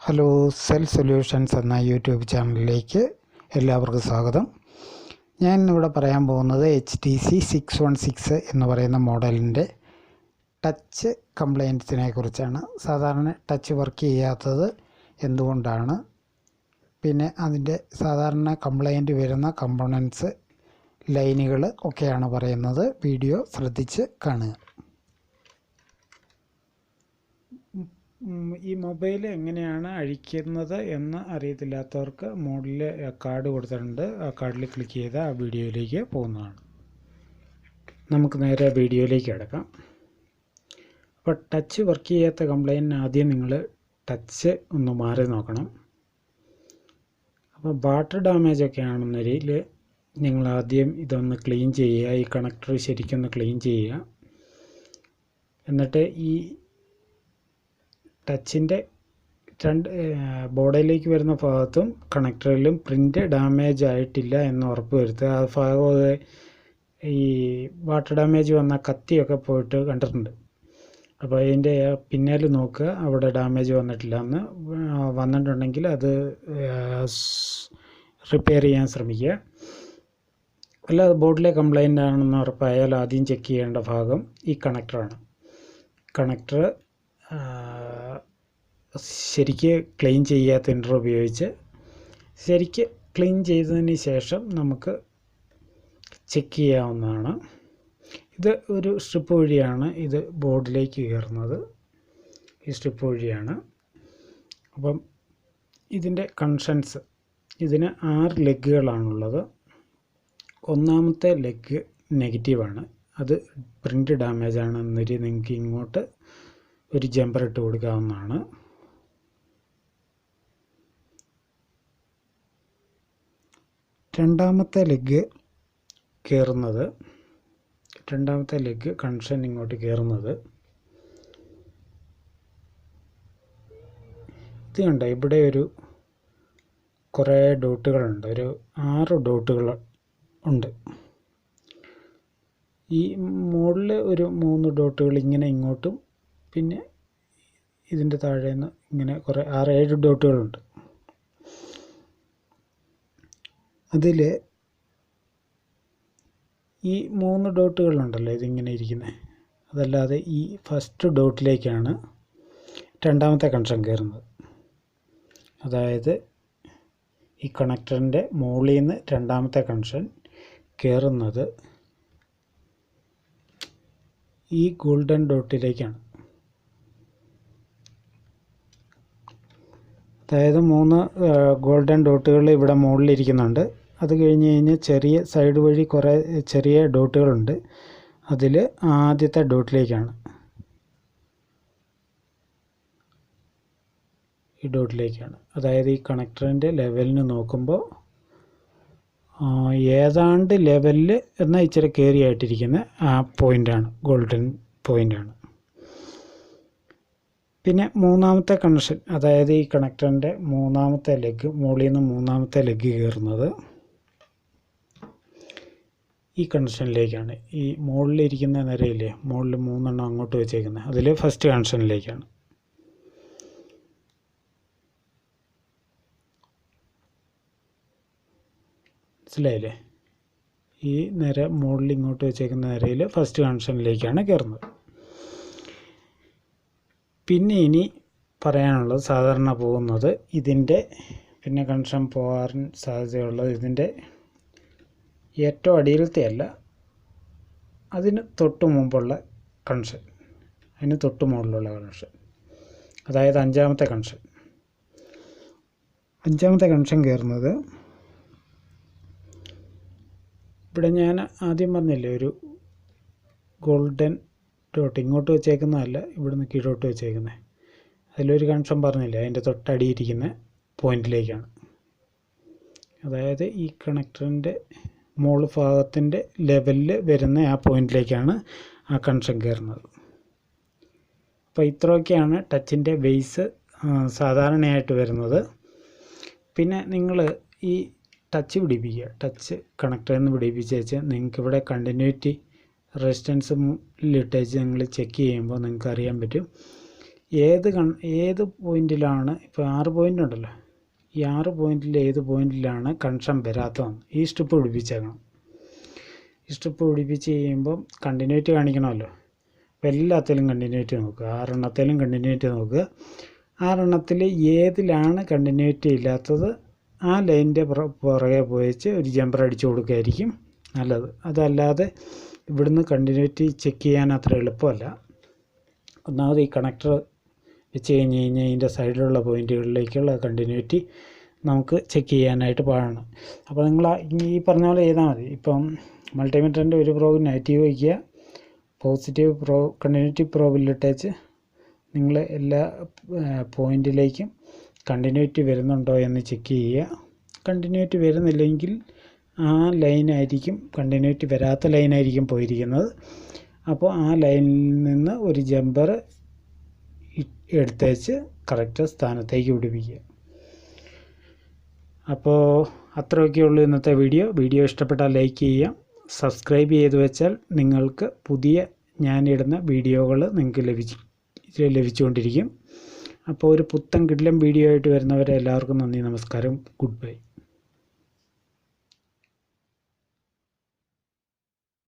Hello, cell solutions എന്ന YouTube ചാനലിലേക്ക് എല്ലാവർക്കും സ്വാഗതം. ഞാൻ ഇന്നിവിടെ പറയാൻ പോകുന്നത് HTC 616 എന്ന് പറയുന്ന മോഡലിൻ്റെ ടച്ച് കംപ്ലയിൻസിനെ കുറിച്ചാണ്. സാധാരണ ടച്ച് വർക്ക് ചെയ്യാത്തത് എന്തുകൊണ്ടാണ്, പിന്നെ അതിൻ്റെ സാധാരണ കംപ്ലയിൻറ്റ് വരുന്ന കമ്പോണൻസ് ലൈനുകൾ ഒക്കെയാണ് പറയുന്നത്. വീഡിയോ ശ്രദ്ധിച്ച് കാണുക. ഈ മൊബൈൽ എങ്ങനെയാണ് അഴിക്കുന്നത് എന്ന് അറിയത്തില്ലാത്തവർക്ക് മോഡലിൽ കാർഡ് കൊടുത്തിട്ടുണ്ട്. ആ കാർഡിൽ ക്ലിക്ക് ചെയ്താൽ ആ വീഡിയോയിലേക്ക് പോകുന്നതാണ്. നമുക്ക് നേരെ വീഡിയോയിലേക്ക് കിടക്കാം. അപ്പോൾ ടച്ച് വർക്ക് ചെയ്യാത്ത കംപ്ലയിൻറ്റ് ആദ്യം നിങ്ങൾ ടച്ച് ഒന്ന് മാറി നോക്കണം. അപ്പോൾ ബാറ്ററി ഡാമേജ് ഒക്കെ ആണെന്നതിൽ നിങ്ങൾ ആദ്യം ഇതൊന്ന് ക്ലീൻ ചെയ്യുക. ഈ കണക്ടർ ശരിക്കൊന്ന് ക്ലീൻ ചെയ്യുക. എന്നിട്ട് ഈ ടച്ചിൻ്റെ ബോർഡിലേക്ക് വരുന്ന ഭാഗത്തും കണക്ടറിലും പ്രിൻ്റ് ഡാമേജ് ആയിട്ടില്ല എന്ന് ഉറപ്പ് വരുത്തുക. ആ ഭാഗം ഈ വാട്ടർ ഡാമേജ് വന്ന കത്തിയൊക്കെ പോയിട്ട് കണ്ടിട്ടുണ്ട്. അപ്പോൾ അതിൻ്റെ പിന്നാലെ നോക്കുക, അവിടെ ഡാമേജ് വന്നിട്ടില്ല എന്ന്. വന്നിട്ടുണ്ടെങ്കിൽ അത് റിപ്പയർ ചെയ്യാൻ ശ്രമിക്കുക. അല്ലാതെ ബോർഡിലെ കംപ്ലയിൻ്റ് ആണെന്ന് ഉറപ്പായാൽ ആദ്യം ചെക്ക് ചെയ്യേണ്ട ഭാഗം ഈ കണക്ടറാണ്. കണക്ടർ ശരിക്ക് ക്ലീൻ ചെയ്യാത്ത ഇൻഡർ ഉപയോഗിച്ച് ശരിക്ക് ക്ലീൻ ചെയ്തതിന് ശേഷം നമുക്ക് ചെക്ക് ചെയ്യാവുന്നതാണ്. ഇത് ഒരു സ്ട്രിപ്പ് വഴിയാണ് ഇത് ബോർഡിലേക്ക് കയറുന്നത്. ഈ സ്ട്രിപ്പ് വഴിയാണ്. അപ്പം ഇതിൻ്റെ കണക്ഷൻസ്, ഇതിന് 6 ലെഗുകളാണുള്ളത്. ഒന്നാമത്തെ ലെഗ് നെഗറ്റീവാണ്. അത് പ്രിൻ്റ് ഡാമേജ് ആണെന്നൊരു നിങ്ങൾക്ക് ഇങ്ങോട്ട് ഒരു ജമ്പർ ഇട്ട് കൊടുക്കാവുന്നതാണ്. രണ്ടാമത്തെ ലെഗ് കണക്ഷൻ ഇങ്ങോട്ട് കയറുന്നത് ഇത് കണ്ട, ഇവിടെ ഒരു കുറേ ഡോട്ടുകളുണ്ട്. ഒരു 6 ഡോട്ടുകൾ ഉണ്ട്. ഈ മുകളിൽ ഒരു 3 ഡോട്ടുകൾ ഇങ്ങനെ ഇങ്ങോട്ടും, പിന്നെ ഇതിൻ്റെ താഴെ നിന്ന് ഇങ്ങനെ കുറേ 6-7 ഡോട്ടുകളുണ്ട്. അതിൽ ഈ 3 ഡോട്ടുകളുണ്ടല്ലോ ഇതിങ്ങനെ ഇരിക്കുന്നത്, അതല്ലാതെ ഈ ഫസ്റ്റ് ഡോട്ടിലേക്കാണ് രണ്ടാമത്തെ കണക്ഷൻ കയറുന്നത്. അതായത് ഈ കണക്ടറിൻ്റെ മുകളിൽ നിന്ന് രണ്ടാമത്തെ കണക്ഷൻ കയറുന്നത് ഈ ഗോൾഡൻ ഡോട്ടിലേക്കാണ്. അതായത് 3 ഗോൾഡൻ ഡോട്ടുകൾ ഇവിടെ മുകളിലിരിക്കുന്നുണ്ട്. അത് കഴിഞ്ഞ് കഴിഞ്ഞാൽ ചെറിയ സൈഡ് വഴി കുറേ ചെറിയ ഡോട്ടുകളുണ്ട്. അതിൽ ആദ്യത്തെ ഡോട്ടിലേക്കാണ്, ഈ ഡോട്ടിലേക്കാണ്. അതായത് ഈ കണക്ടറിൻ്റെ ലെവലിന് നോക്കുമ്പോൾ ഏതാണ്ട് ലെവലിൽ എന്നാൽ ഇച്ചിരി കയറിയായിട്ടിരിക്കുന്ന ആ പോയിൻ്റാണ്, ഗോൾഡൻ പോയിൻ്റാണ്. പിന്നെ മൂന്നാമത്തെ കണക്ഷൻ, അതായത് ഈ കണക്ടറിൻ്റെ മൂന്നാമത്തെ ലെഗ്, മുകളിൽ നിന്ന് മൂന്നാമത്തെ ലെഗ് കയറുന്നത് ഈ കണക്ഷനിലേക്കാണ്. ഈ മുകളിലിരിക്കുന്ന നിരയില്ലേ, മുകളിൽ 3 എണ്ണം അങ്ങോട്ട് വെച്ചേക്കുന്നത്, അതിൽ ഫസ്റ്റ് കണക്ഷനിലേക്കാണ്. മനസ്സിലായില്ലേ? ഈ നിര മുകളിൽ ഇങ്ങോട്ട് വെച്ചേക്കുന്ന നിരയിൽ ഫസ്റ്റ് കണക്ഷനിലേക്കാണ് കയറുന്നത്. പിന്നെ ഇനി പറയാനുള്ളത്, സാധാരണ പോകുന്നത് ഇതിൻ്റെ, പിന്നെ കണക്ഷൻ പോകാൻ സാധ്യതയുള്ളത് ഇതിൻ്റെ ഏറ്റവും അടിയിലത്തെ അല്ല, അതിന് തൊട്ട് മുമ്പുള്ള കണക്ഷൻ, അതിന് തൊട്ട് മുകളിലുള്ള കണക്ഷൻ, അതായത് അഞ്ചാമത്തെ കണക്ഷൻ കയറുന്നത് ഇവിടെ ഞാൻ ആദ്യം പറഞ്ഞില്ലേ, ഒരു ഗോൾഡൻ ഡോട്ട് ഇങ്ങോട്ട് വെച്ചേക്കുന്നതല്ല, ഇവിടുന്ന് കീഴോട്ട് വെച്ചേക്കുന്നത്. അതിലൊരു കണക്ഷൻ പറഞ്ഞില്ലേ, അതിൻ്റെ തൊട്ടടിയിരിക്കുന്ന പോയിന്റിലേക്കാണ്. അതായത് ഈ കണക്ടറിൻ്റെ മുകൾ ഭാഗത്തിൻ്റെ ലെവലിൽ വരുന്ന ആ പോയിന്റിലേക്കാണ് ആ കണക്ഷൻ കയറുന്നത്. അപ്പോൾ ഇത്രയൊക്കെയാണ് ടച്ചിൻ്റെ ബേസ് സാധാരണയായിട്ട് വരുന്നത്. പിന്നെ നിങ്ങൾ ഈ ടച്ച് പിടിപ്പിക്കുക, ടച്ച് കണക്ടറിൽ നിന്ന് പിടിപ്പിച്ച് വെച്ച് നിങ്ങൾക്കിവിടെ കണ്ടിന്യൂറ്റി റെസിസ്റ്റൻസ് ഇട്ടേച്ച് നിങ്ങൾ ചെക്ക് ചെയ്യുമ്പോൾ നിങ്ങൾക്ക് അറിയാൻ പറ്റും ഏത് പോയിന്റിലാണ്, ഇപ്പോൾ 6 പോയിൻ്റ് ഉണ്ടല്ലോ, ഈ 6 പോയിന്റിൽ ഏത് പോയിന്റിലാണ് കണക്ഷൻ വരാത്തതെന്ന് ഈ സ്ട്രിപ്പ് പിടിപ്പിച്ചേക്കണം. ഈ സ്ട്രിപ്പ് പിടിപ്പിച്ച് കഴിയുമ്പം കണ്ടിന്യൂറ്റി കാണിക്കണമല്ലോ. അപ്പോൾ എല്ലാത്തിലും കണ്ടിന്യൂറ്റി നോക്കുക, 6 എണ്ണത്തിലും കണ്ടിന്യൂറ്റി നോക്കുക. 6 എണ്ണത്തിൽ ഏതിലാണ് കണ്ടിന്യൂറ്റി ഇല്ലാത്തത് ആ ലൈനിൻ്റെ പുറകെ പോയിച്ച് ഒരു ജമ്പർ അടിച്ചു കൊടുക്കുകയായിരിക്കും നല്ലത്. അതല്ലാതെ ഇവിടുന്ന് കണ്ടിന്യൂറ്റി ചെക്ക് ചെയ്യാൻ അത്ര എളുപ്പമല്ല. ഒന്നാമത് ഈ കണക്ടർ വെച്ച് കഴിഞ്ഞ് കഴിഞ്ഞാൽ ഇതിൻ്റെ സൈഡിലുള്ള പോയിൻറ്റുകളിലേക്കുള്ള കണ്ടിന്യൂറ്റി നമുക്ക് ചെക്ക് ചെയ്യാനായിട്ട് പാടാണ്. അപ്പോൾ നിങ്ങൾ ഈ പറഞ്ഞ പോലെ ചെയ്താൽ മതി. ഇപ്പം മൾട്ടിമീറ്ററിൻ്റെ ഒരു പ്രോബ് നെഗറ്റീവ് വയ്ക്കുക, പോസിറ്റീവ് കണ്ടിന്യൂറ്റി പ്രോബിലിട്ടേച്ച് നിങ്ങൾ എല്ലാ പോയിൻറ്റിലേക്കും കണ്ടിന്യൂറ്റി വരുന്നുണ്ടോ എന്ന് ചെക്ക് ചെയ്യുക. കണ്ടിന്യൂറ്റി വരുന്നില്ലെങ്കിൽ ആ ലൈനായിരിക്കും, കണ്ടിന്യൂറ്റി വരാത്ത ലൈനായിരിക്കും പോയിരിക്കുന്നത്. അപ്പോൾ ആ ലൈനിൽ നിന്ന് ഒരു ജമ്പർ എടുത്തേച്ച് കറക്റ്റ് സ്ഥാനത്തേക്ക് പിടിപ്പിക്കുക. അപ്പോൾ അത്രയൊക്കെയുള്ളൂ ഇന്നത്തെ വീഡിയോ ഇഷ്ടപ്പെട്ടാൽ ലൈക്ക് ചെയ്യുക, സബ്സ്ക്രൈബ് ചെയ്ത് വെച്ചാൽ നിങ്ങൾക്ക് പുതിയ ഞാനിടുന്ന വീഡിയോകൾ നിങ്ങൾക്ക് ലഭിച്ചുകൊണ്ടിരിക്കും. അപ്പോൾ ഒരു പുത്തൻ കിടിലൻ വീഡിയോ ആയിട്ട് വരുന്നവരെ എല്ലാവർക്കും നന്ദി, നമസ്കാരം, ഗുഡ് ബൈ.